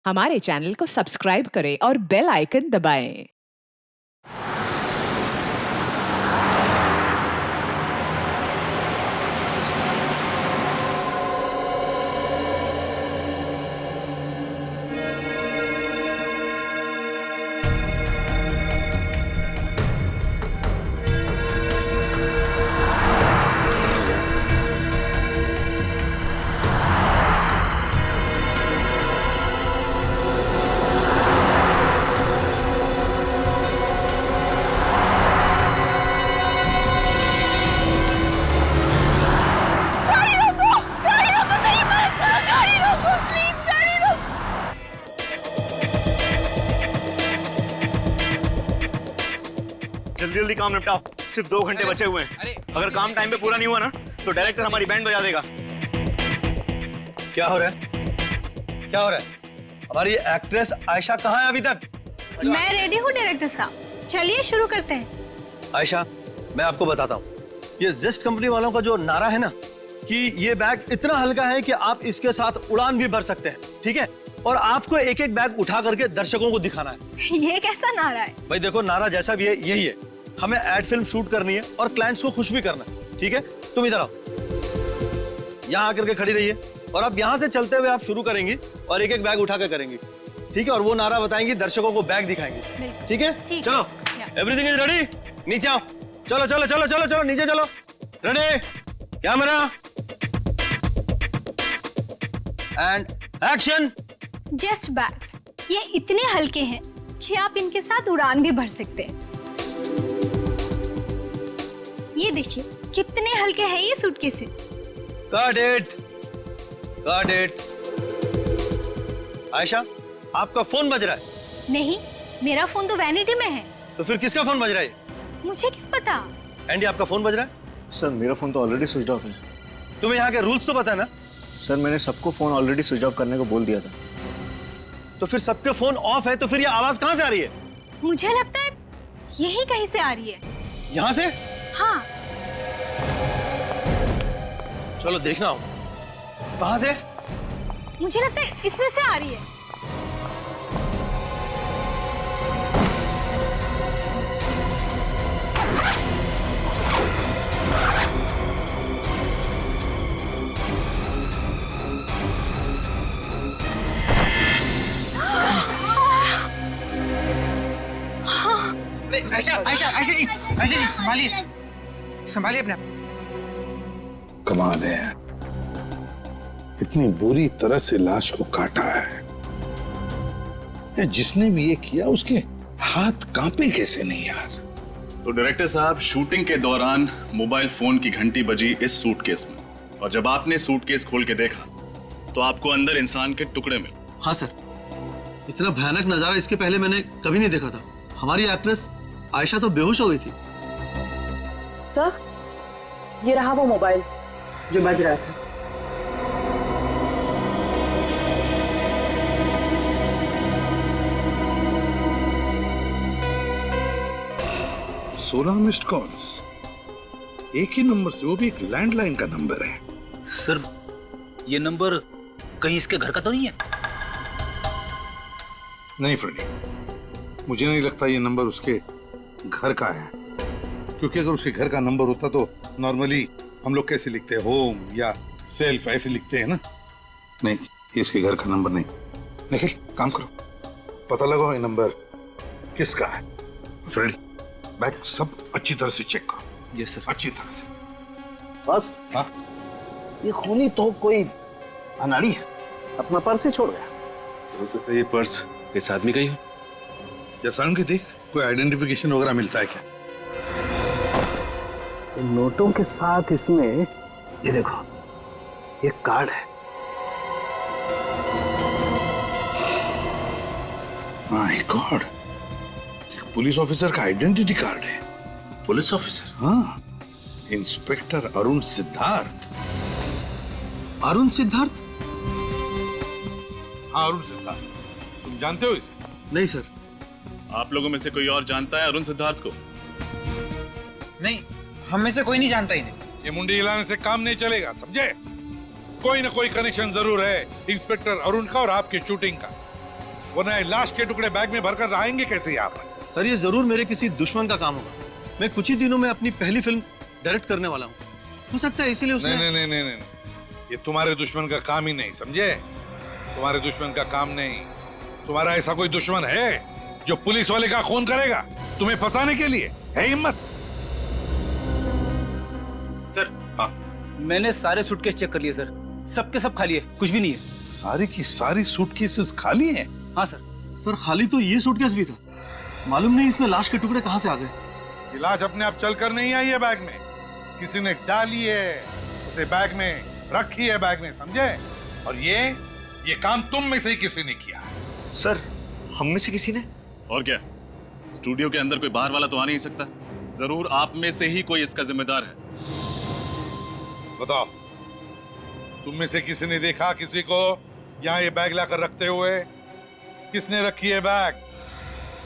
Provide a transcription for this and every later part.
हमारे चैनल को सब्सक्राइब करें और बेल आइकन दबाएं। जल्दी जल्दी काम निपटाओ, सिर्फ 2 घंटे बचे हुए हैं। अगर काम टाइम पे पूरा नहीं हुआ ना तो डायरेक्टर हमारी बैंड बजा देगा। क्या हो रहा है? क्या हो रहा है? हमारी एक्ट्रेस आयशा कहाँ है अभी तक? मैं रेडी हूँ डायरेक्टर साहब, चलिए शुरू करते हैं। आयशा, मैं आपको बताता हूँ, ये जेस्ट कंपनी वालों का जो नारा है ना कि ये बैग इतना हल्का है कि आप इसके साथ उड़ान भी भर सकते हैं, ठीक है? और आपको एक एक बैग उठा करके दर्शकों को दिखाना है। ये कैसा नारा है? भाई देखो, नारा जैसा भी है यही है। हमें एड फिल्म शूट करनी है और क्लाइंट्स को खुश भी करना है, ठीक है? तुम इधर आओ, यहाँ आकर के खड़ी रहिए और अब यहाँ से चलते हुए आप शुरू करेंगी और एक एक बैग उठा कर करेंगी, ठीक है? और वो नारा बताएंगी, दर्शकों को बैग दिखाएंगी, ठीक है? चलो, एवरीथिंग इज रेडी, नीचे आओ, चलो चलो चलो चलो चलो नीचे चलो, ready, camera and action. Just bags, ये इतने हल्के हैं कि आप इनके साथ उड़ान भी भर सकते हैं। ये देखिए कितने हल्के हैं ये suitcase. Got it, got it। Ayesha, आपका फोन बज रहा है? नहीं, मेरा फोन तो वैनिटी में है। तो फिर किसका फोन बज रहा है? मुझे क्या पता। एंडी, आपका फोन बज रहा है? सर मेरा फोन तो ऑलरेडी स्विच ऑफ है। तुम्हें यहाँ के रूल्स तो पता है ना? सर मैंने सबको फोन ऑलरेडी स्विच ऑफ करने को बोल दिया था। तो फिर सबके फोन ऑफ है तो फिर ये आवाज कहाँ से आ रही है? मुझे लगता है यही कहीं से आ रही है। यहाँ से? हाँ। चलो देखना हो। कहाँ से? मुझे लगता है इसमें से आ रही है। आयशा जी संभालिए, संभालिए अपने आप। कमाल है, इतनी बुरी तरह से लाश को काटा है। ये जिसने भी ये किया उसके हाथ कांपे कैसे नहीं यार? तो डायरेक्टर साहब, शूटिंग के दौरान मोबाइल फोन की घंटी बजी इस सूटकेस में, और जब आपने सूटकेस खोल के देखा तो आपको अंदर इंसान के टुकड़े मिले। हाँ सर, इतना भयानक नजारा इसके पहले मैंने कभी नहीं देखा था। हमारी एक्ट्रेस आयशा तो बेहोश हो गई थी। सर, ये रहा वो मोबाइल जो बज रहा था। सोलह मिस्ड कॉल्स, एक ही नंबर से, वो भी एक लैंडलाइन का नंबर है। सर, ये नंबर कहीं इसके घर का तो नहीं है? नहीं फ्रेंडी, मुझे नहीं लगता ये नंबर उसके घर का है, क्योंकि अगर उसके घर का नंबर होता तो नॉर्मली हम लोग कैसे लिखते हैं, होम या सेल्फ ऐसे लिखते हैं ना। नहीं, इसके घर का नंबर नहीं। निखिल, काम करो, पता लगाओ ये नंबर किसका है। फ्रेंडी, बैग सब अच्छी तरह से चेक करो। Yes sir. अच्छी तरह से। बस हाँ, ये खूनी तो कोई अनाड़ी है, अपना पर्स ही छोड़ गया। हो सकता है ये पर्स इस आदमी का ही हो। जैसा उनके देख, कोई आइडेंटिफिकेशन वगैरह मिलता है क्या? नोटों के साथ इसमें ये देखो, ये कार्ड है। माय गॉड, पुलिस ऑफिसर का आइडेंटिटी कार्ड है। Police officer? हाँ, इंस्पेक्टर अरुण सिद्धार्थ। अरुण सिद्धार्थ? हाँ, अरुण सिद्धार्थ। तुम जानते हो इसे? नहीं सर। आप लोगों में से कोई और जानता है अरुण सिद्धार्थ को? नहीं, हम में से कोई नहीं जानता इन्हें। ये मुंडी हिलाने से काम नहीं चलेगा, समझे? कोई ना कोई कनेक्शन जरूर है इंस्पेक्टर अरुण का और आपकी शूटिंग का। वरना ये लाश के टुकड़े बैग में भरकर आएंगे कैसे यहाँ पर? सर ये जरूर मेरे किसी दुश्मन का काम होगा। मैं कुछ ही दिनों में अपनी पहली फिल्म डायरेक्ट करने वाला हूँ। हो सकता है इसीलिए उसने नहीं, ये तुम्हारे दुश्मन का काम ही नहीं, समझे? तुम्हारे दुश्मन का काम नहीं। तुम्हारा ऐसा कोई दुश्मन है जो पुलिस वाले का खून करेगा तुम्हें फंसाने के लिए? है हिम्मत? सर हाँ। मैंने सारे सूटकेस चेक कर लिए सर, सबके सब खाली है, कुछ भी नहीं है। सारी की सारी सूटकेसेस खाली हैं? हाँ सर। सर खाली तो ये सूटकेस भी था। मालूम नहीं इसमें लाश के टुकड़े कहाँ से आ गए। ये लाश अपने आप चलकर नहीं आई है बैग में, किसी ने डाली है उसे बैग में, रखी है बैग में, समझे? और ये काम तुम में से ही किसी ने किया। सर हम में से किसी ने? और क्या, स्टूडियो के अंदर कोई बाहर वाला तो आ नहीं सकता, जरूर आप में से ही कोई इसका जिम्मेदार है। बताओ, तुम में से किसी ने देखा किसी को यहाँ ये बैग लाकर रखते हुए? किसने रखी है बैग?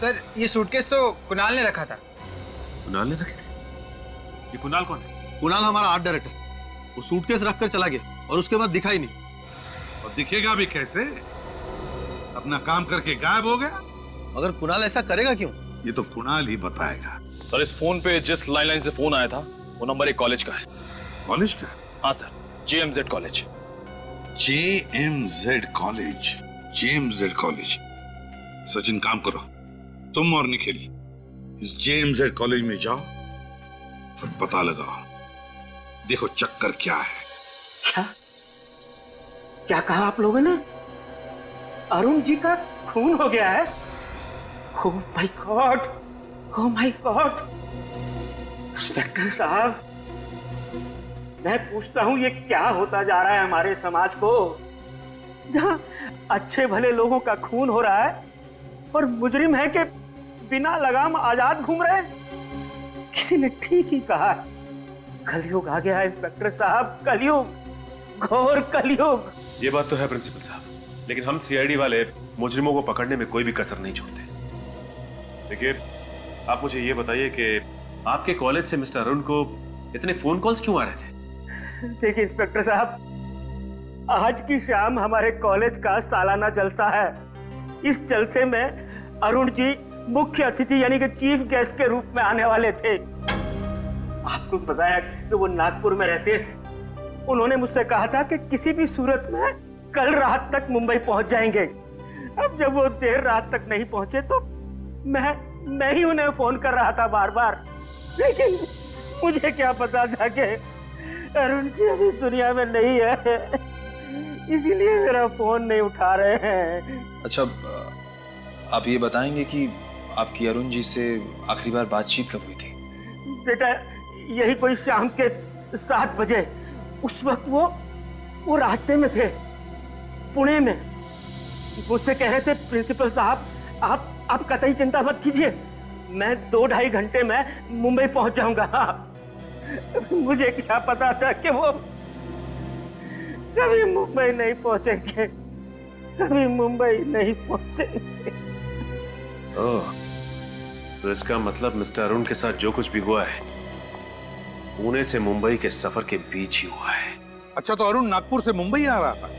सर ये सूटकेस तो कुणाल ने रखा था। कुणाल ने रखे थे? ये कुणाल कौन है? कुणाल हमारा आर्ट डायरेक्टर। वो सूटकेस रखकर चला गया और उसके बाद दिखा ही नहीं। और दिखेगा भी कैसे? अपना काम करके गायब हो गया। अगर कुणाल ऐसा करेगा क्यों? ये तो कुणाल ही बताएगा। सर इस फोन पे जिस लैंडलाइन से फोन आया था वो नंबर एक कॉलेज का है। कॉलेज का? हाँ sir, JMZ college. JMZ college, JMZ college. Sachin काम करो, तुम और निखिल इस JMZ कॉलेज में जाओ और पता लगाओ, देखो चक्कर क्या है। क्या कहा आप लोगों ने? अरुण जी का खून हो गया है? Oh my God, oh my God. Inspector साहब, मैं पूछता हूँ ये क्या होता जा रहा है हमारे समाज को, जहाँ अच्छे भले लोगों का खून हो रहा है और मुजरिम है कि बिना लगाम आजाद घूम रहे हैं। किसी ने ठीक ही कहा है, कलयुग आ गया है इंस्पेक्टर साहब, कलयुग, घोर कलयुग। ये बात तो है प्रिंसिपल साहब, लेकिन हम CID वाले मुजरिमों को पकड़ने में कोई भी कसर नहीं छोड़ते। देखिए, आप मुझे ये बताइए कि आपके कॉलेज से मिस्टर अरुण को इतने फोन कॉल्स क्यों आ रहे थे? देखिए इंस्पेक्टर साहब, आज की शाम हमारे कॉलेज का सालाना जलसा है। इस जलसे में अरुण जी मुख्य अतिथि यानी कि चीफ गेस्ट के रूप में आने वाले थे। आपको बताया कि वो नागपुर में रहते हैं। उन्होंने मुझसे कहा था कि किसी भी सूरत में कल रात तक मुंबई पहुंच जाएंगे। अब जब वो देर रात तक नहीं पहुंचे तो मैं ही उन्हें फोन कर रहा था बार बार, लेकिन मुझे क्या पता था कि अरुण जी अभी दुनिया में नहीं है, इसीलिए मेरा फोन नहीं उठा रहे हैं। अच्छा, आप ये बताएंगे कि आपकी अरुण जी से आखिरी बार बातचीत कब हुई थी? बेटा, यही कोई शाम के 7 बजे। उस वक्त वो रास्ते में थे, पुणे में। मुझसे कह रहे थे प्रिंसिपल साहब, आप कतई चिंता मत कीजिए, मैं 2-2.5 घंटे में मुंबई पहुंच जाऊंगा। मुझे क्या पता था कि वो कभी मुंबई नहीं पहुंचेंगे, कभी मुंबई नहीं पहुंचेंगे। ओह, तो इसका मतलब मिस्टर अरुण के साथ जो कुछ भी हुआ है पुणे से मुंबई के सफर के बीच ही हुआ है। अच्छा, तो अरुण नागपुर से मुंबई आ रहा था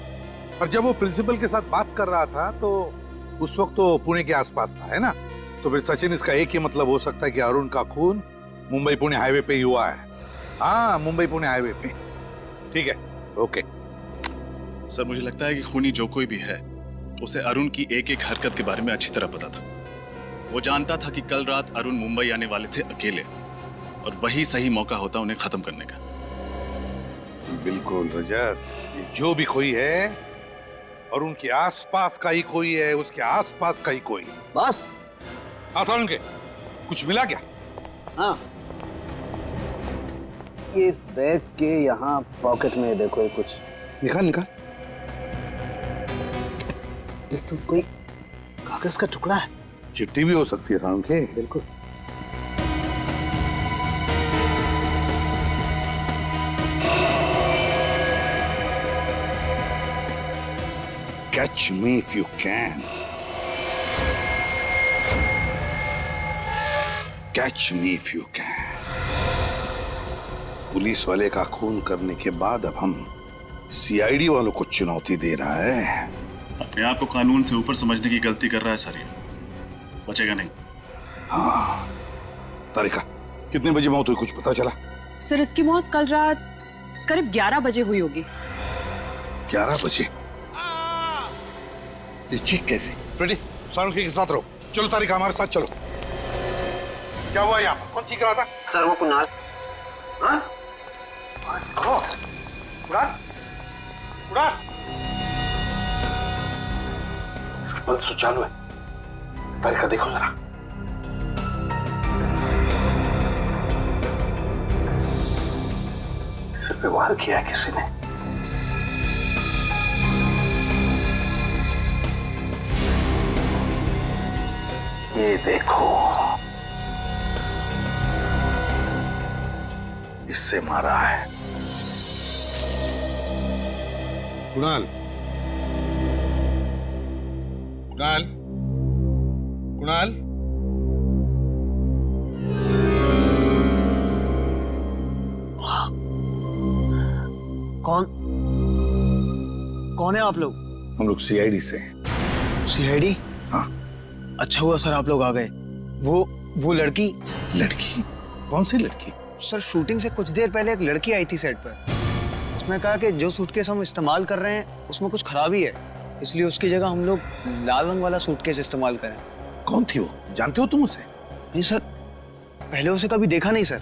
और जब वो प्रिंसिपल के साथ बात कर रहा था तो उस वक्त तो पुणे के आसपास था, है ना? तो फिर सचिन, इसका एक ही मतलब हो सकता है कि अरुण का खून मुंबई पुणे हाईवे पे ही हुआ है। हाँ, मुंबई पुणे हाईवे पे। ठीक है, ओके। सर मुझे लगता है कि खूनी जो कोई भी है उसे अरुण की एक एक हरकत के बारे में अच्छी तरह पता था। वो जानता था कि कल रात अरुण मुंबई आने वाले थे अकेले, और वही सही मौका होता उन्हें खत्म करने का। बिल्कुल रजत, ये जो भी कोई है और उनके आसपास का ही कोई है, उसके आसपास का ही कोई। बस अरुण के कुछ मिला क्या? हाँ, ये इस बैग के यहाँ पॉकेट में देखो, ये कुछ निकाल। ये तो कोई कागज का टुकड़ा है। चिट्ठी भी हो सकती है अरुण के। बिल्कुल। Catch me if you can. Catch me if you can. Police वाले का खून करने के बाद अब हम CID वालों को चुनौती दे रहा है अपने आप को कानून से ऊपर समझने की गलती कर रहा है सर, ये बचेगा नहीं। हाँ तारिका, कितने बजे मौत हुई, कुछ पता चला? सर इसकी मौत कल रात करीब 11 बजे हुई होगी। 11 बजे? ये चीख कैसे? फ्रेडी, सानुकी के साथ रहो। चलो तारिका, हमारे साथ चलो। क्या हुआ यहाँ? कौन चीख रहा था? सर वो कुणाल। हाँ? उड़ान? उड़ान? इसका पल्स तो चालू है। तारिका देखो जरा। सिर पे वार किया है किसी ने। ये देखो, इससे मारा है। कुणाल, कुणाल, कुणाल, कौन है आप लोग? हम लोग सीआईडी से। सीआईडी? हाँ। अच्छा हुआ सर आप लोग आ गए। वो लड़की। लड़की? कौन सी लड़की? सर शूटिंग से कुछ देर पहले एक लड़की आई थी सेट पर। उसने कहा कि जो सूटकेस हम इस्तेमाल कर रहे हैं उसमें कुछ खराबी है, इसलिए उसकी जगह हम लोग लाल रंग वाला सूटकेस इस्तेमाल करें। कौन थी वो? जानते हो तुम उसे? नहीं सर, पहले उसे कभी देखा नहीं सर।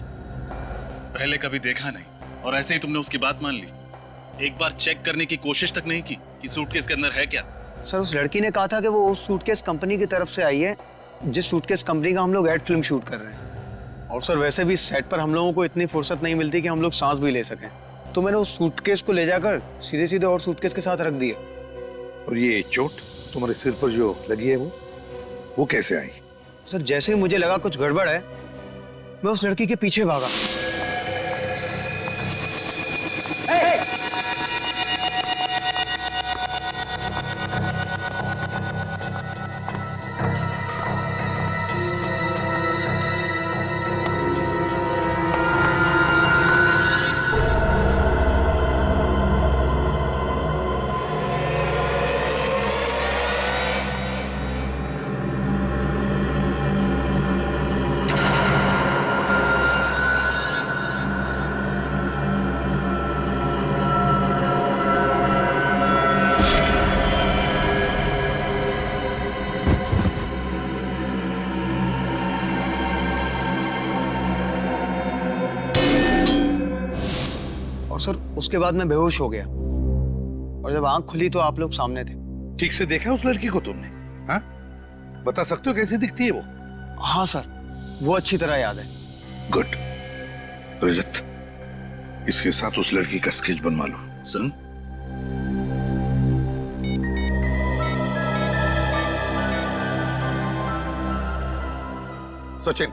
पहले कभी देखा नहीं और ऐसे ही तुमने उसकी बात मान ली? एक बार चेक करने की कोशिश तक नहीं की कि सूटकेस के अंदर है क्या? सर उस लड़की ने कहा था कि वो उस सूटकेस कंपनी की तरफ से आई है जिस सूटकेस कंपनी का हम लोग एड फिल्म शूट कर रहे हैं। और सर वैसे भी सेट पर हम लोगों को इतनी फुर्सत नहीं मिलती कि हम लोग सांस भी ले सकें, तो मैंने उस सूटकेस को ले जाकर सीधे सीधे और सूटकेस के साथ रख दिया। और ये चोट तुम्हारे सिर पर जो लगी है वो कैसे आई? सर जैसे ही मुझे लगा कुछ गड़बड़ है, मैं उस लड़की के पीछे भागा। और सर उसके बाद मैं बेहोश हो गया और जब आंख खुली तो आप लोग सामने थे। ठीक से देखा उस लड़की को तुमने? हाँ, बता सकते हो कैसी दिखती है वो? हाँ सर, वो अच्छी तरह याद है। गुड। रजत, इसके साथ उस लड़की का स्केच बनवा लो। सुन, सचिन,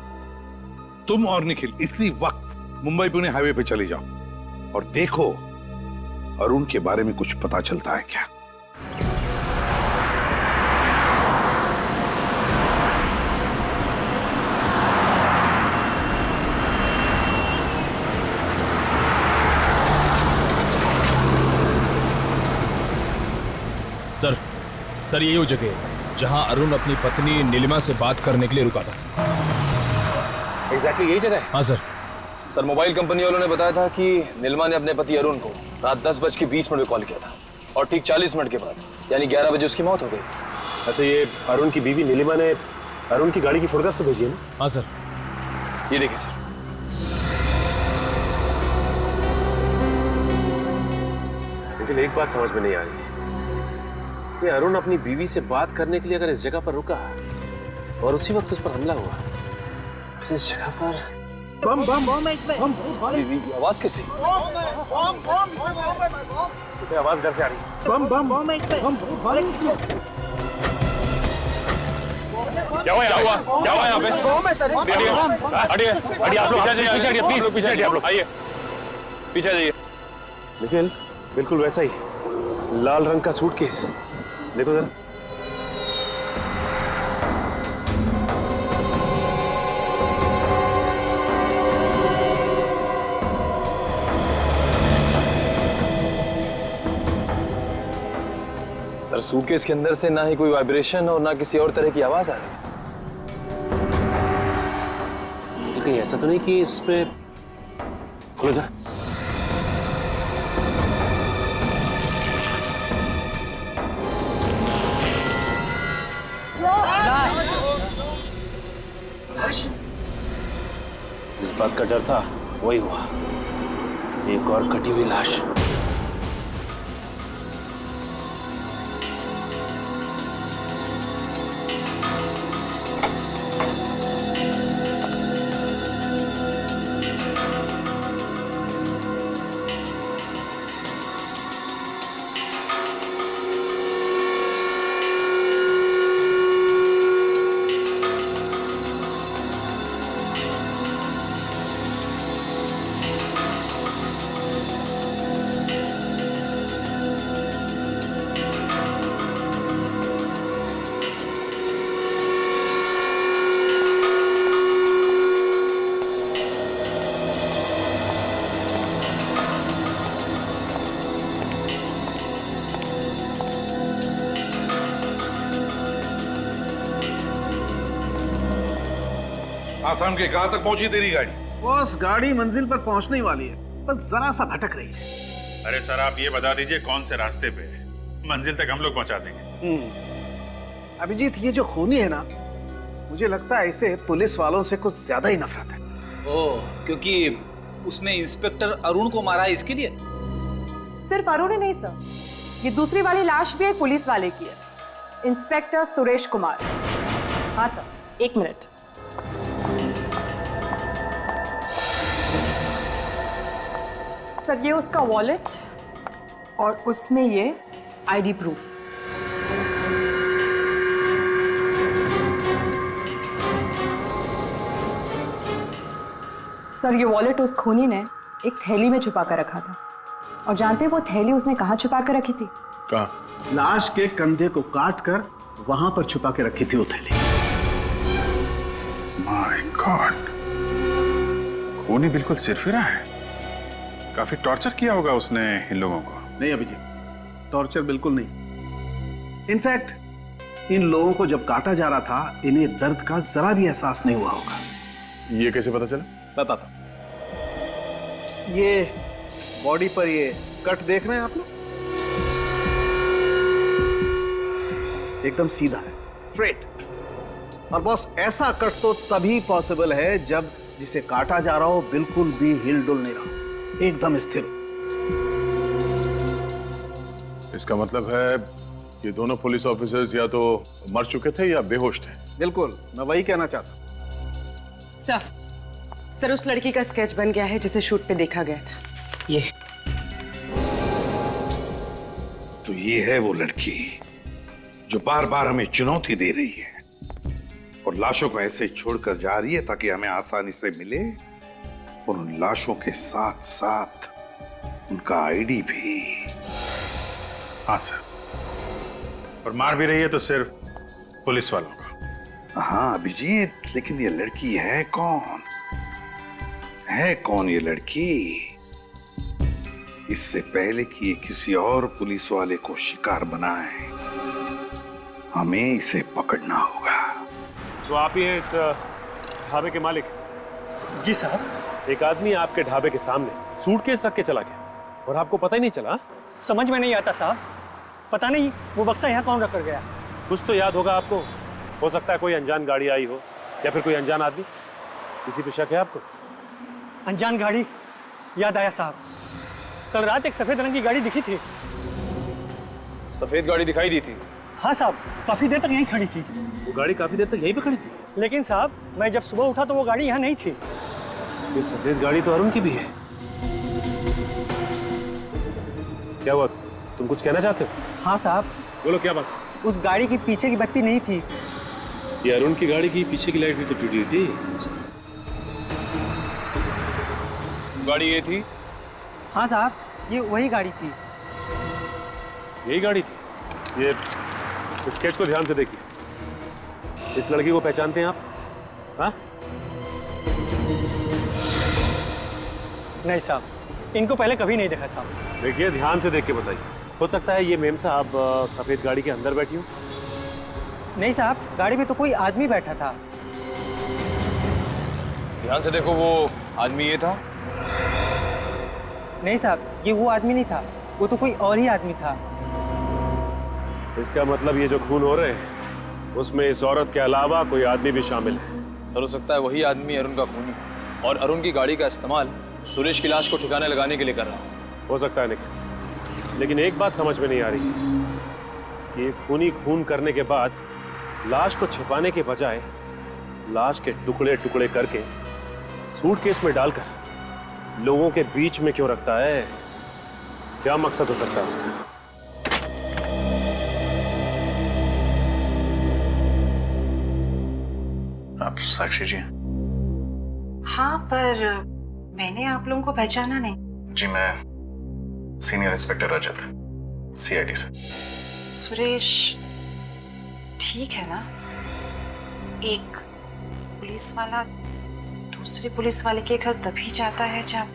तुम और निखिल इसी वक्त मुंबई पुणे हाईवे पे चले जाओ और देखो अरुण के बारे में कुछ पता चलता है क्या। सर यही वो जगह है जहां अरुण अपनी पत्नी नीलिमा से बात करने के लिए रुका था। एग्जैक्टली यही जगह है? हाँ सर। सर मोबाइल कंपनी वालों ने बताया था कि नीलिमा ने अपने पति अरुण को रात 10:20 पे कॉल किया था और ठीक 40 मिनट के बाद यानी 11 बजे उसकी मौत हो गई। अच्छा, ये अरुण की बीवी नीलिमा ने अरुण की गाड़ी की फोटोग्राफ से भेजी है ना? हाँ सर। ये देखिए सर। लेकिन एक बात समझ में नहीं आ रही, ये अरुण अपनी बीवी से बात करने के लिए अगर इस जगह पर रुका और उसी वक्त उस पर हमला हुआ तो इस जगह पर बम बम बम आवाज कैसी? आवाज घर से आ रही है। बम बम बम क्या हुआ यहाँ पे? हटिए आप लोग, पीछे हटिए प्लीज, पीछे हटिए आप लोग, आइए पीछे जाइए। निखिल, बिल्कुल वैसा ही लाल रंग का सूटकेस, देखो जरा। सर सूटकेस के अंदर से ना ही कोई वाइब्रेशन और ना किसी और तरह की आवाज आ रही है। कहीं ऐसा तो नहीं कि इसमें खोलो जा। जिस बात का डर था वही हुआ, एक और कटी हुई लाश। आसाम के कहां तक पहुंची तेरी गाड़ी? बॉस गाड़ी मंजिल पर पहुंचने वाली है, बस जरा सा भटक रही है। अरे सर आप ये बता दीजिए कौन से रास्ते पे है, मंजिल तक हम लोग पहुंचा देंगे। अभिजीत, ये जो खूनी है ना, मुझे लगता है इसे पुलिस वालों से कुछ ज्यादा ही नफरत है। ओह, क्योंकि उसने इंस्पेक्टर अरुण को मारा है इसके लिए? सिर्फ अरुण ही नहीं सर, ये दूसरी वाली लाश भी एक पुलिस वाले की है, इंस्पेक्टर सुरेश कुमार। हाँ सर, 1 मिनट। सर ये उसका वॉलेट और उसमें ये आईडी प्रूफ। सर ये वॉलेट उस खूनी ने एक थैली में छुपा कर रखा था, और जानते हैं वो थैली उसने कहाँ छुपा कर रखी थी? कहाँ? लाश के कंधे को काट कर वहां पर छुपा के रखी थी वो थैली। माय गॉड, खूनी बिल्कुल सिरफिरा है। काफी टॉर्चर किया होगा उसने इन लोगों को। नहीं अभिजीत, टॉर्चर बिल्कुल नहीं। इनफैक्ट इन लोगों को जब काटा जा रहा था, इन्हें दर्द का जरा भी एहसास नहीं हुआ होगा। ये कैसे पता चला? बताता। ये बॉडी पर ये कट देख रहे हैं आप लोग, एकदम सीधा है, स्ट्रेट। और बॉस ऐसा कट तो तभी पॉसिबल है जब जिसे काटा जा रहा हो बिल्कुल भी हिल डुल नहीं रहा, एकदम स्थिर। इसका मतलब है ये दोनों पुलिस ऑफिसर्स या तो मर चुके थे या बेहोश थे। बिल्कुल, मैं वही कहना चाहता। सर उस लड़की का स्केच बन गया है जिसे शूट पे देखा गया था। ये तो ये है वो लड़की जो बार बार हमें चुनौती दे रही है और लाशों को ऐसे छोड़कर जा रही है ताकि हमें आसानी से मिले, और उन लाशों के साथ साथ उनका आईडी भी। हाँ सर, और मार भी रही है तो सिर्फ पुलिस वालों का। हाँ अभिजीत, लेकिन ये लड़की है कौन? है कौन ये लड़की? इससे पहले कि ये किसी और पुलिस वाले को शिकार बनाए, हमें इसे पकड़ना होगा। तो आप ही हैं इस ढाबे के मालिक? जी साहब। एक आदमी आपके ढाबे के सामने सूटकेस रख के चला गया और आपको पता ही नहीं चला? समझ में नहीं आता साहब, पता नहीं वो बक्सा यहाँ कौन रख कर गया। कुछ तो याद होगा आपको, हो सकता है कोई अनजान गाड़ी आई हो या फिर कोई अनजान आदमी। किसी पे शक है आपको? अनजान गाड़ी याद आया साहब, कल रात एक सफेद रंग की गाड़ी दिखी थी। सफेद गाड़ी दिखाई दी थी? हाँ साहब, काफी देर तक यहीं खड़ी थी। वो गाड़ी काफी देर तक यहीं पे खड़ी थी? लेकिन साहब मैं जब सुबह उठा तो वो गाड़ी यहाँ नहीं थी। ये सफेद गाड़ी तो अरुण की भी है। क्या हुआ, तुम कुछ कहना चाहते हो? हाँ साहब। बोलो क्या बात? उस गाड़ी की पीछे की बत्ती नहीं थी। ये अरुण की गाड़ी की पीछे की लाइट भी तो टूटी हुई थी। गाड़ी ये थी? हाँ साहब, ये वही गाड़ी थी। यही गाड़ी थी? ये स्केच को ध्यान से देखिए। इस लड़की को पहचानते हैं आप? हाँ? नहीं साहब, इनको पहले कभी नहीं देखा साहब। देखिए, ध्यान से देख के बताइए। हो सकता है ये मेम साहब सफेद गाड़ी के अंदर बैठी हो। नहीं साहब, गाड़ी में तो कोई आदमी बैठा था। ध्यान से देखो, वो आदमी ये था? नहीं साहब, ये वो आदमी नहीं था, वो तो कोई और ही आदमी था। इसका मतलब ये जो खून हो रहे हैं उसमें इस औरत के अलावा कोई आदमी भी शामिल है। सर, हो सकता है वही आदमी अरुण का खूनी और अरुण की गाड़ी का इस्तेमाल सुरेश की लाश को ठिकाने लगाने के लिए कर रहा है। हो सकता है निखिल, लेकिन एक बात समझ में नहीं आ रही कि ये खूनी खून करने के बाद लाश को छिपाने के बजाय लाश के टुकड़े टुकड़े करके सूटकेस में डालकर लोगों के बीच में क्यों रखता है? क्या मकसद हो सकता है उसका? आप साक्षी जी? हाँ, पर मैंने आप लोगों को पहचाना नहीं। जी, मैं सीनियर इंस्पेक्टर रजत, सीआईडी से। सुरेश ठीक है ना? एक पुलिस वाला दूसरे पुलिस वाले के घर तभी जाता है जब...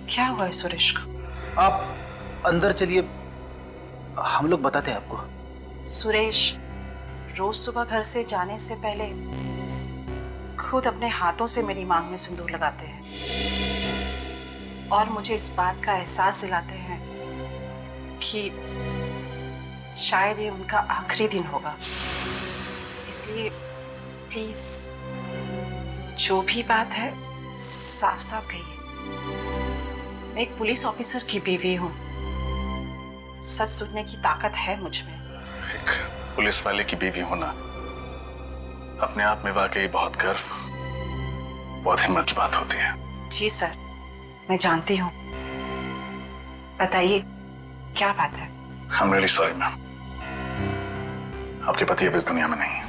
क्या हुआ है सुरेश को? आप अंदर चलिए, हम लोग बताते हैं आपको। सुरेश रोज सुबह घर से जाने से पहले खुद अपने हाथों से मेरी मांग में सिंदूर लगाते हैं और मुझे इस बात का एहसास दिलाते हैं कि शायद ये उनका आखिरी दिन होगा। इसलिए प्लीज जो भी बात है साफ साफ कहिए। मैं एक पुलिस ऑफिसर की बीवी हूँ, सच सुनने की ताकत है मुझ में। एक पुलिस वाले की बीवी होना अपने आप में वाकई बहुत गर्व, बहुत हिम्मत की बात होती है। जी सर, मैं जानती हूँ। बताइए क्या बात है? I am really sorry ma'am, आपके पति अब इस दुनिया में नहीं है।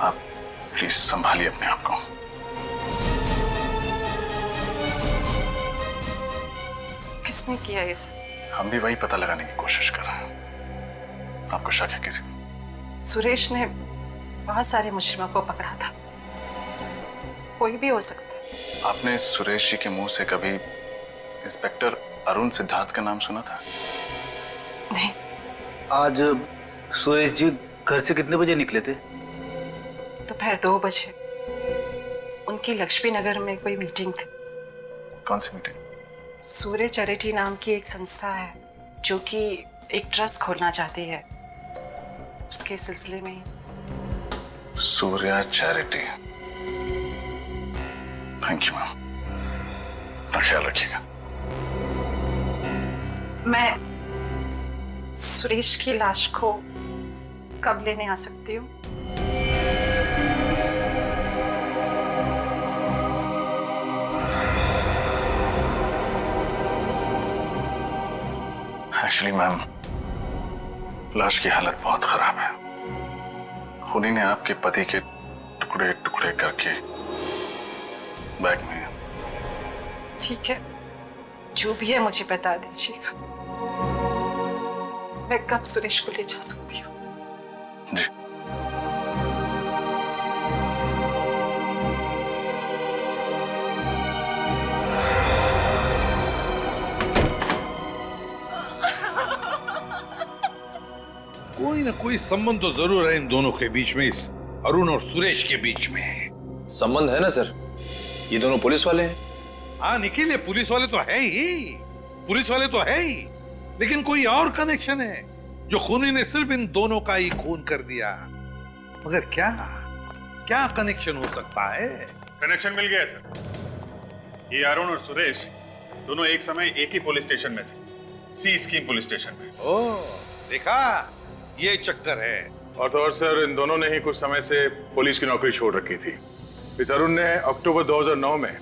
आप प्लीज संभालिए अपने आप को। किसने किया ये सब? हम भी वही पता लगाने की कोशिश कर रहे हैं। आपको शक है किसी को? सुरेश ने बहुत सारे मुजरिमों को पकड़ा था, कोई भी हो सकता है। आपने सुरेश जी के मुंह से कभी इंस्पेक्टर अरुण सिद्धार्थ का नाम सुना था? नहीं। आज सुरेश जी घर से कितने बजे निकले थे? दोपहर 2 बजे। उनकी लक्ष्मी नगर में कोई मीटिंग थी। कौन सी मीटिंग? सूर्य चैरिटी नाम की एक संस्था है जो कि एक ट्रस्ट खोलना चाहती है, उसके सिलसिले में ही। Surya charity. Thank you ma'am, अपना ख्याल रखिएगा। मैं सुरेश की लाश को कब लेने आ सकती हूँ? एक्चुअली मैम, लाश की हालत बहुत खराब है। खूनी ने आपके पति के टुकड़े टुकड़े करके बैग में। ठीक है, जो भी है मुझे बता दीजिएगा। मैं कब सुरेश को ले जा सकती हूँ? जी। कोई ना कोई संबंध तो जरूर है इन दोनों के बीच में, इस अरुण और सुरेश के बीच में। संबंध है ना सर, ये दोनों पुलिस वाले हैं। हाँ निखिल, ये पुलिस वाले तो है ही, पुलिस वाले तो है ही, लेकिन कोई और कनेक्शन है जो खूनी ने सिर्फ इन दोनों का ही खून कर दिया। मगर क्या क्या कनेक्शन हो सकता है? कनेक्शन मिल गया सर। ये अरुण और सुरेश दोनों एक समय एक ही पुलिस स्टेशन में थे, सी स्कीम पुलिस स्टेशन में। ओह, देखा, ये चक्कर है। और तो और सर, इन दोनों ने ही कुछ समय से पुलिस की नौकरी छोड़ रखी थी। इस अरुण ने अक्टूबर 2009 में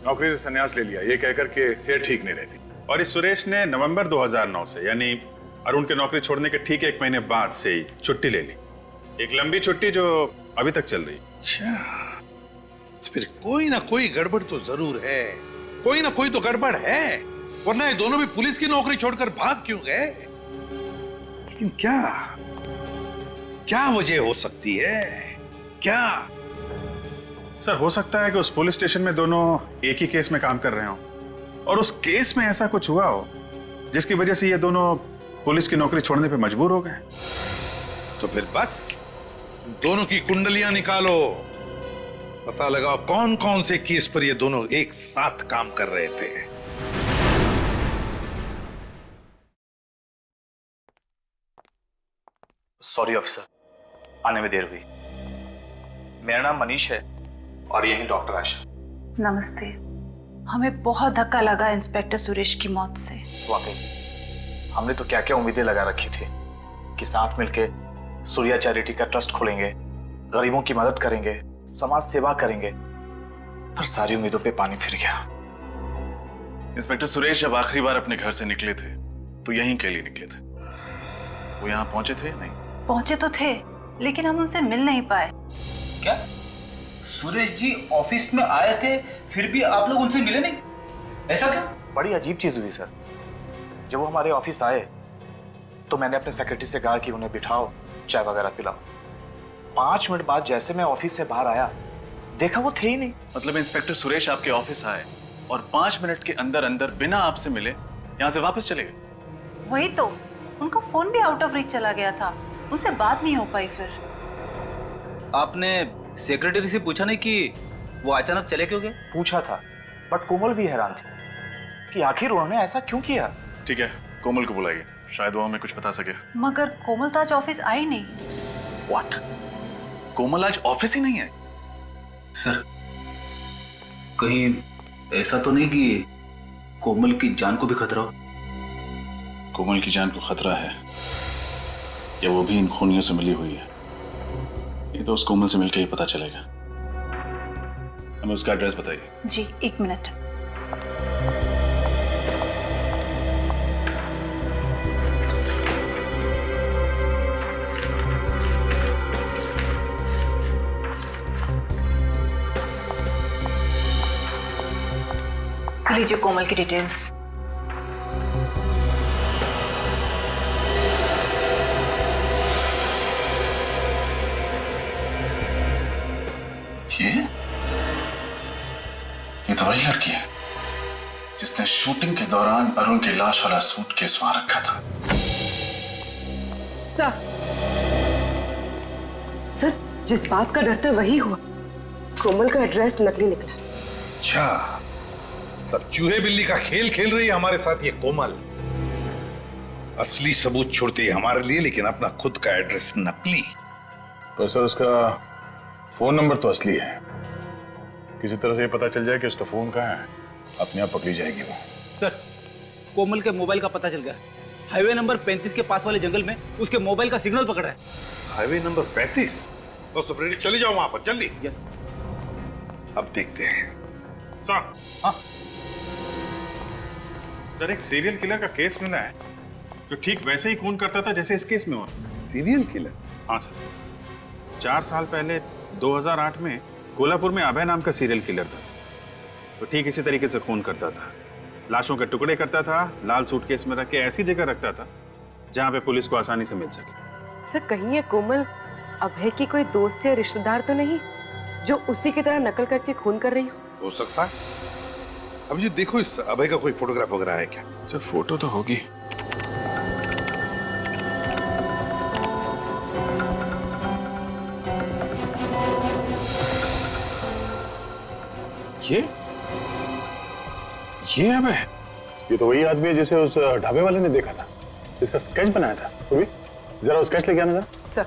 नौकरी से संन्यास ले लिया, ये कहकर के सेहत ठीक नहीं रहती। और इस सुरेश ने नवंबर 2009 से, यानी अरुण की नौकरी छोड़ने के ठीक 1 महीने बाद से ही छुट्टी ले ली। एक लंबी छुट्टी जो अभी तक चल रही। अच्छा, तो फिर कोई ना कोई गड़बड़ तो जरूर है, कोई ना कोई तो गड़बड़ है, वरना ये दोनों भी पुलिस की नौकरी छोड़कर भाग क्यों गए? लेकिन क्या क्या वजह हो सकती है? क्या सर हो सकता है कि उस पुलिस स्टेशन में दोनों एक ही केस में काम कर रहे हों और उस केस में ऐसा कुछ हुआ हो जिसकी वजह से ये दोनों पुलिस की नौकरी छोड़ने पे मजबूर हो गए। तो फिर बस दोनों की कुंडलियां निकालो, पता लगाओ कौन कौन से केस पर ये दोनों एक साथ काम कर रहे थे। सॉरी ऑफिसर, आने में देर हुई। मेरा नाम मनीष है और यही डॉक्टर आशा। नमस्ते। हमें बहुत धक्का लगा इंस्पेक्टर सुरेश की मौत से। वाकई हमने तो क्या क्या उम्मीदें लगा रखी थी कि साथ मिलके सूर्या चैरिटी का ट्रस्ट खोलेंगे, गरीबों की मदद करेंगे, समाज सेवा करेंगे, पर सारी उम्मीदों पे पानी फिर गया। इंस्पेक्टर सुरेश जब आखिरी बार अपने घर से निकले थे तो यहीं के लिए निकले थे। वो यहाँ पहुंचे थे या नहीं? पहुंचे तो थे, लेकिन हम उनसे मिल नहीं पाए। क्या सुरेश जी ऑफिस में आए थे फिर भी आप लोग उनसे मिले नहीं? ऐसा क्या? बड़ी अजीब चीज हुई सर। जब वो हमारे ऑफिस आए तो मैंने अपने सेक्रेटरी से कहा कि उन्हें बिठाओ, चाय वगैरह पिलाओ। 5 मिनट बाद जैसे मैं ऑफिस से बाहर आया देखा वो थे ही नहीं। मतलब इंस्पेक्टर सुरेश आपके ऑफिस आए और 5 मिनट के अंदर अंदर बिना आपसे मिले यहाँ से वापस चले गए? वही तो, उनका फोन भी आउट ऑफ रीच चला गया था, उनसे बात नहीं हो पाई। फिर आपने सेक्रेटरी से पूछा नहीं कि वो अचानक चले क्यों गए? पूछा था, बट कोमल भी हैरान थी कि आखिर उन्होंने ऐसा क्यों किया। ठीक है, कोमल को बुलाइए, शायद वो हमें कुछ बता सके। मगर कोमल तो आज ऑफिस आई नहीं। व्हाट? कोमल आज ऑफिस ही नहीं है? सर कहीं ऐसा तो नहीं कि कोमल की जान को भी खतरा हो? कोमल की जान को खतरा है या वो भी इन खूनियों से मिली हुई है, ये तो उस कोमल से मिलकर ही पता चलेगा। हमें उसका एड्रेस बताइए। जी 1 मिनट। लीजिए कोमल की डिटेल्स। ये तो वही लड़की है जिसने शूटिंग के दौरान अरुण की लाश वाला सूटकेस वहां रखा था। सर जिस बात का डर था वही हुआ, कोमल का एड्रेस नकली निकला। अच्छा, तब चूहे बिल्ली का खेल खेल रही है हमारे साथ ये कोमल। असली सबूत छोड़ती है हमारे लिए, लेकिन अपना खुद का एड्रेस नकली। पर सर उसका फोन नंबर तो असली है। किसी तरह से ये पता चल जाए कि उसका फोन कहाँ है, अपने आप पकड़ी जाएगी वो। सर कोमल के मोबाइल का पता चल गया। हाईवे नंबर 35 के पास वाले जंगल में उसके मोबाइल का सिग्नल पकड़ा है। Highway number 35? तो सफरेडी चले जाओ वहां पर जल्दी। यस। अब देखते हैं। सर, हाँ सर एक सीरियल किलर का केस मिला है जो ठीक वैसे ही खून करता था जैसे इस केस में हुआ। Serial killer? हाँ सर, 4 साल पहले 2008 में कोल्हापुर में अभय नाम का सीरियल किलर था सर। तो ठीक इसी तरीके से खून करता था, लाशों के टुकड़े करता था, लाल सूटकेस में रख के ऐसी जगह रखता था जहां पे पुलिस को आसानी से मिल सके। सर कहीं ये कोमल अभय की कोई दोस्त या रिश्तेदार तो नहीं जो उसी की तरह नकल करके खून कर रही हो सकता है। अब जी देखो इस अभय का कोई फोटोग्राफ वगैरह है क्या? सर फोटो तो होगी। ये अभय? ये तो वही आदमी है जिसे उस ढाबे वाले ने देखा था, जिसका स्केच बनाया था। तो भी जरा वो स्केच लेके आना था। सर।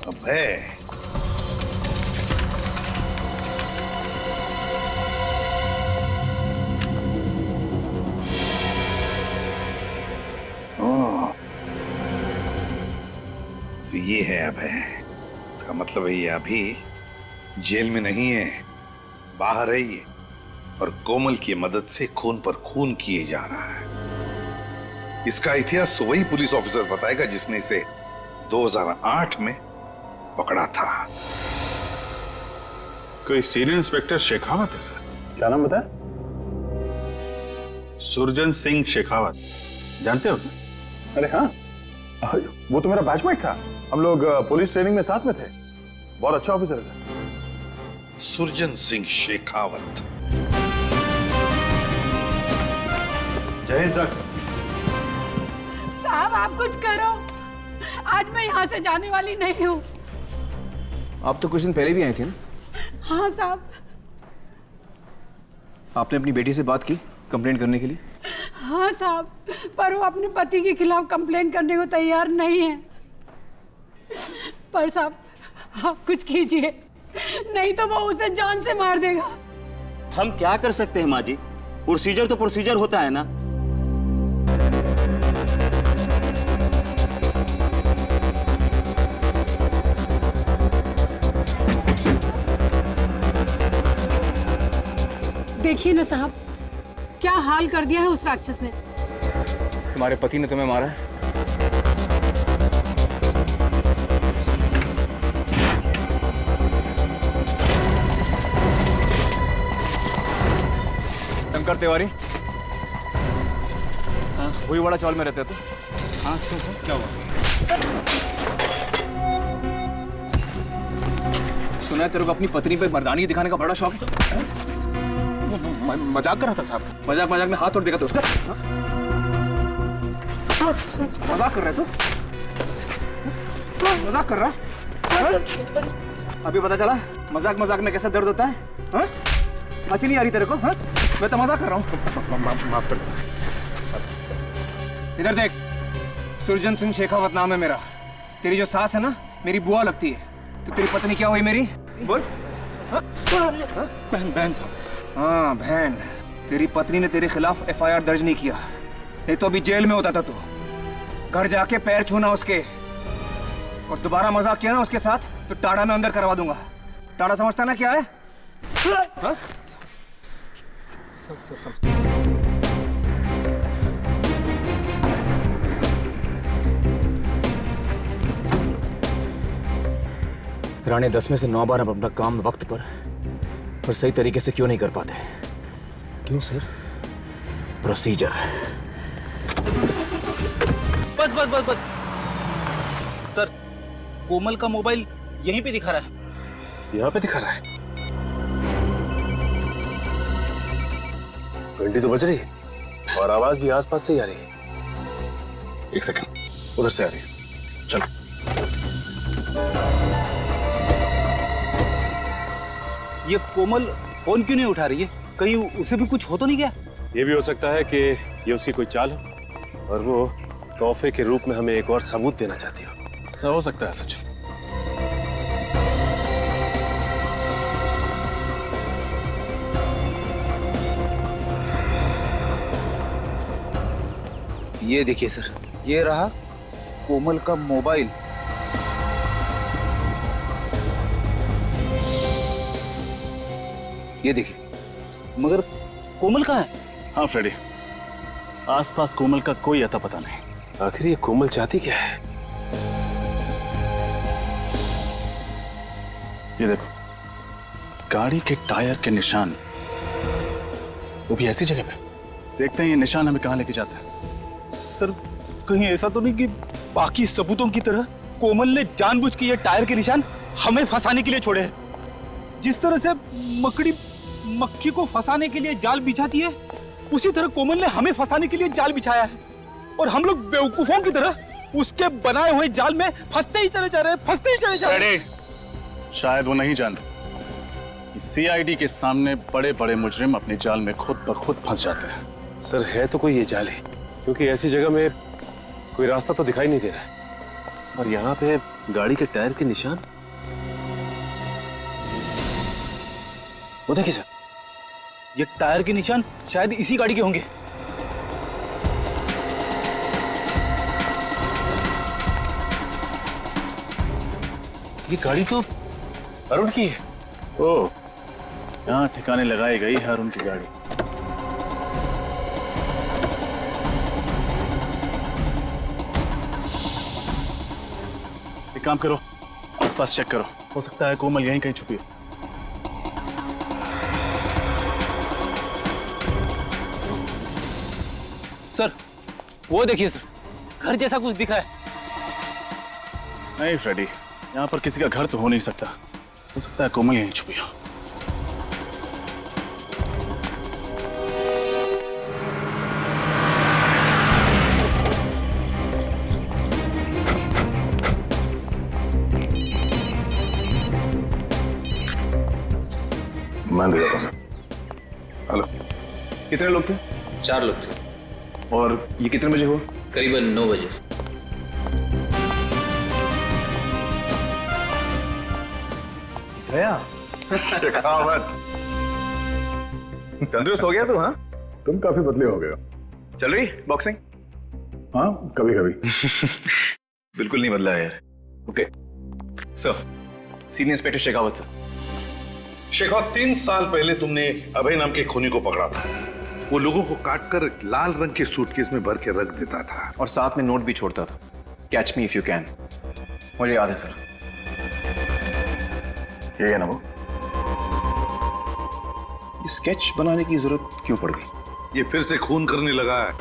अभय, तो ये है अभय। इसका मतलब है ये अभी जेल में नहीं है, बाहर है ये, और कोमल की मदद से खून पर खून किए जा रहा है। इसका इतिहास तो वही पुलिस ऑफिसर बताएगा जिसने इसे 2008 में पकड़ा था। कोई सीरियल इंस्पेक्टर शेखावत है सर। क्या नाम बताया? सुरजन सिंह शेखावत, जानते हो? अरे हाँ, वो तो मेरा बैचमेट था। हम लोग पुलिस ट्रेनिंग में साथ में थे। बहुत अच्छा ऑफिसर है। सुरजन सिंह शेखावत। जय हिंद सर। साहब आप कुछ करो, आज मैं यहाँ से जाने वाली नहीं हूँ। आप तो कुछ दिन पहले भी आए थे ना? हाँ साहब। आपने अपनी बेटी से बात की कंप्लेंट करने के लिए? हाँ साहब, पर वो अपने पति के खिलाफ कंप्लेंट करने को तैयार नहीं है। पर साहब आप कुछ कीजिए, नहीं तो वो उसे जान से मार देगा। हम क्या कर सकते हैं माँ जी, प्रोसीजर तो प्रोसीजर होता है ना। देखिए ना साहब, क्या हाल कर दिया है उस राक्षस ने। तुम्हारे पति ने तुम्हें मारा है? शंकर तिवारी, वही वाला चौल में रहते तो? हाँ तो क्या हुआ? सुना है तेरे को अपनी पत्नी पे मर्दानी दिखाने का बड़ा शौक है? मजाक कर रहा था साहब। मजाक में हाथ तोड़ देगा तो उसका? मजाक कर रहा है तू? मजाक कर रहा? अभी पता चला मजाक में कैसा दर्द होता है? हाँ? हंसी नहीं आ रही तेरे को? हाँ? मैं तो मजाक कर रहा हूँ। माफ कर दो। इधर देख, सुरजन सिंह शेखावत नाम है मेरा। तेरी जो सास है ना, मेरी बुआ लगती है। तो तेरी पत्नी क्या हुई मेरी? बोल। बहन साहब। हाँ बहन, तेरी पत्नी ने तेरे खिलाफ FIR दर्ज नहीं किया, नहीं तो अभी जेल में होता था तू। घर जाके पैर छूना उसके, और दोबारा मजाक किया ना उसके साथ तो टाड़ा में अंदर करवा दूंगा। टाड़ा समझता ना क्या है? हाँ? राणे 10 में से 9 बार हम अपना काम वक्त पर और सही तरीके से क्यों नहीं कर पाते? क्यों सर? प्रोसीजर। बस सर, कोमल का मोबाइल यहीं पे दिखा रहा है। यहाँ पे दिखा रहा है? घंटी तो बज रही है और आवाज भी आसपास से ही आ रही है। एक सेकंड, उधर से आ रही है। चलो। ये कोमल फोन क्यों नहीं उठा रही है? कहीं उसे भी कुछ हो तो नहीं गया? ये भी हो सकता है कि ये उसकी कोई चाल हो और वो तोहफे के रूप में हमें एक और सबूत देना चाहती हो। ऐसा हो सकता है सच। ये देखिए सर, ये रहा कोमल का मोबाइल। ये देखिए, मगर कोमल कहाँ है? हाँ फ्रेडी, आसपास कोमल का कोई अता पता नहीं। आखिर ये कोमल चाहती क्या है? ये देखो, गाड़ी के टायर के निशान, वो भी ऐसी जगह पे। देखते हैं ये निशान हमें कहाँ लेके जाता है। सर, कहीं ऐसा तो नहीं कि बाकी सबूतों की तरह कोमल ने जानबूझ के ये टायर के निशान हमें फंसाने के लिए छोड़े हैं? जिस तरह से मकड़ी मक्खी को फंसाने के लिए जाल बिछाती है, उसी तरह कोमल ने हमें फंसाने के लिए जाल बिछाया है, और हम लोग बेवकूफों की तरह उसके बनाए हुए जाल में फंसते ही चले जा रहे हैं, फंसते ही चले जा रहे हैं। शायद वो नहीं जान रहे, CID के सामने बड़े बड़े मुजरिम अपने जाल में खुद ब खुद फंस जाते हैं। सर, है तो कोई ये जाल है, क्योंकि ऐसी जगह में कोई रास्ता तो दिखाई नहीं दे रहा है। और यहाँ पे गाड़ी के टायर के निशान, वो देखिए सर, ये टायर के निशान शायद इसी गाड़ी के होंगे। ये गाड़ी तो अरुण की है। ओह, यहाँ ठिकाने लगाई गई है अरुण की गाड़ी। एक काम करो, आसपास चेक करो, हो सकता है कोमल यहीं कहीं छुपी हो। सर, वो देखिए सर, घर जैसा कुछ दिख रहा है। नहीं फ्रेडी, यहाँ पर किसी का घर तो हो नहीं सकता। हो सकता है कोमल यहीं छुपी हो। हेलो, कितने लोग थे? 4 लोग थे। और ये कितने बजे हुआ? करीबन 9 बजे। गया तंदुरुस्त हो गया तू? हाँ, तुम काफी बदले हो गए हो। चल रही बॉक्सिंग? हाँ, कभी कभी। बिल्कुल नहीं बदला है यार। Okay sir, senior inspector Shekhawat sir. Shekhawat, 3 साल पहले तुमने अभय नाम के खूनी को पकड़ा था। वो लोगों को काटकर लाल रंग के सूटकेस में भर के रख देता था और साथ में नोट भी छोड़ता था, catch me if you can. मुझे याद है सर। ये है ना वो? ये स्केच बनाने की जरूरत क्यों पड़ गई? ये फिर से खून करने लगा है।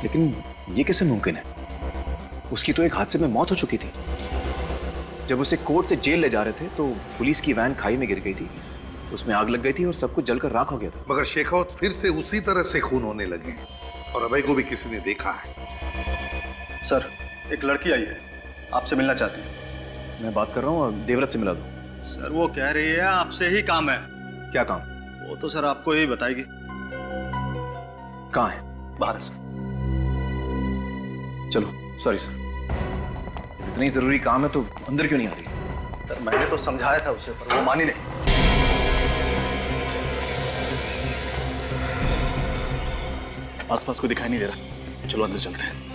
लेकिन ये कैसे मुमकिन है? उसकी तो एक हादसे में मौत हो चुकी थी। जब उसे कोर्ट से जेल ले जा रहे थे तो पुलिस की वैन खाई में गिर गई थी, उसमें आग लग गई थी और सब कुछ जलकर राख हो गया था। मगर शेखावत फिर से उसी तरह से खून होने लगे और अभय को भी किसी ने देखा है। सर, एक लड़की आई है, आपसे मिलना चाहती है। मैं बात कर रहा हूँ, देवव्रत से मिला दो। सर, वो कह रही है आपसे ही काम है। क्या काम? वो तो सर आपको यही बताएगी। कहाँ है? बाहर है सर। चलो, सॉरी सर, इतनी जरूरी काम है तो अंदर क्यों नहीं आ रही? सर, मैंने तो समझाया था उसे, पर वो मानी नहीं। आसपास कोई दिखाई नहीं दे रहा, चलो अंदर चलते हैं।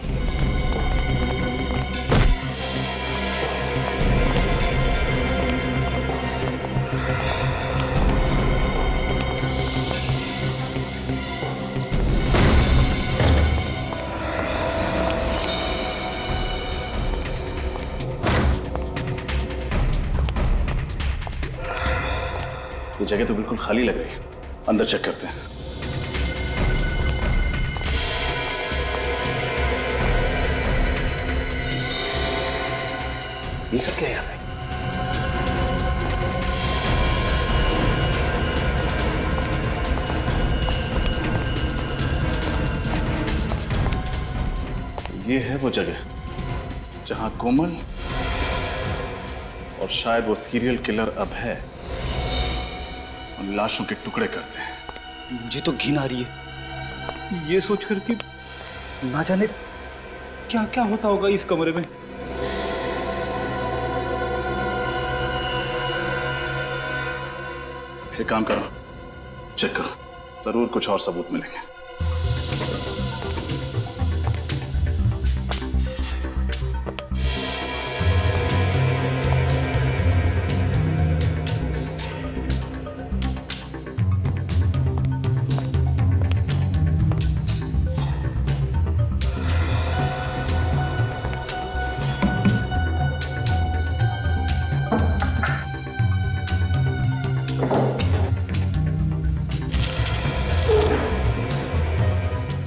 ये जगह तो बिल्कुल खाली लग रही है, अंदर चेक करते हैं। ये सब क्या है यहाँ पे? ये है वो जगह जहां कोमल और शायद वो सीरियल किलर अभय उन लाशों के टुकड़े करते हैं। मुझे तो घिन आ रही है ये सोचकर कि ना जाने क्या क्या होता होगा इस कमरे में। एक काम करो, चेक करो, जरूर कुछ और सबूत मिलेंगे।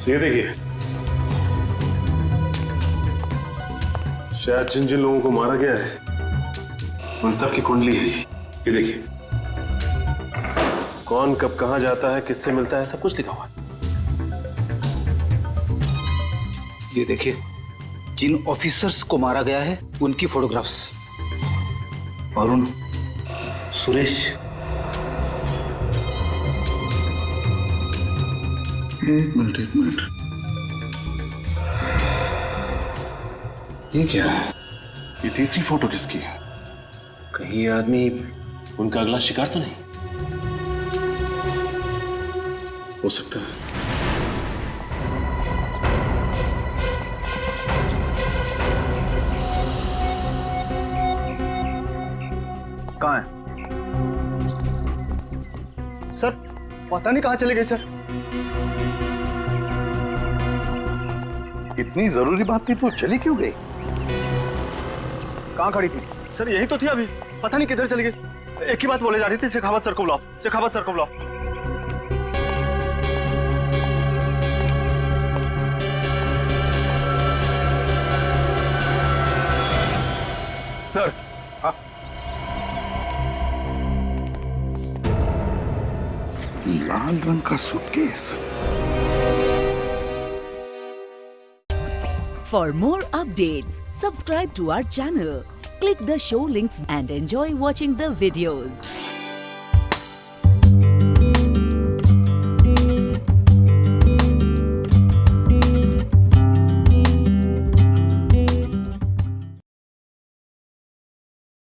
ये देखिए, शायद जिन जिन लोगों को मारा गया है उन सब की कुंडली है ये देखिए, कौन कब कहां जाता है, किससे मिलता है, सब कुछ लिखा हुआ है। ये देखिए, जिन ऑफिसर्स को मारा गया है उनकी फोटोग्राफ्स। अरुण, सुरेश। एक मिनट। ये क्या है? ये तीसरी फोटो किसकी है? कहीं ये आदमी उनका अगला शिकार तो नहीं हो सकता है। कहाँ है? सर, पता नहीं कहाँ चले गए सर। इतनी जरूरी बात थी तो चली क्यों गई? कहाँ खड़ी थी? सर, यही तो थी अभी, पता नहीं किधर चली गई। एक ही बात बोले जा रही थी, शेखावत सर को बुलाओ, शेखावत सर को बुलाओ। सर, हाँ। लाल रंग का suitcase. For more updates, subscribe to our channel, click the show links and enjoy watching the videos.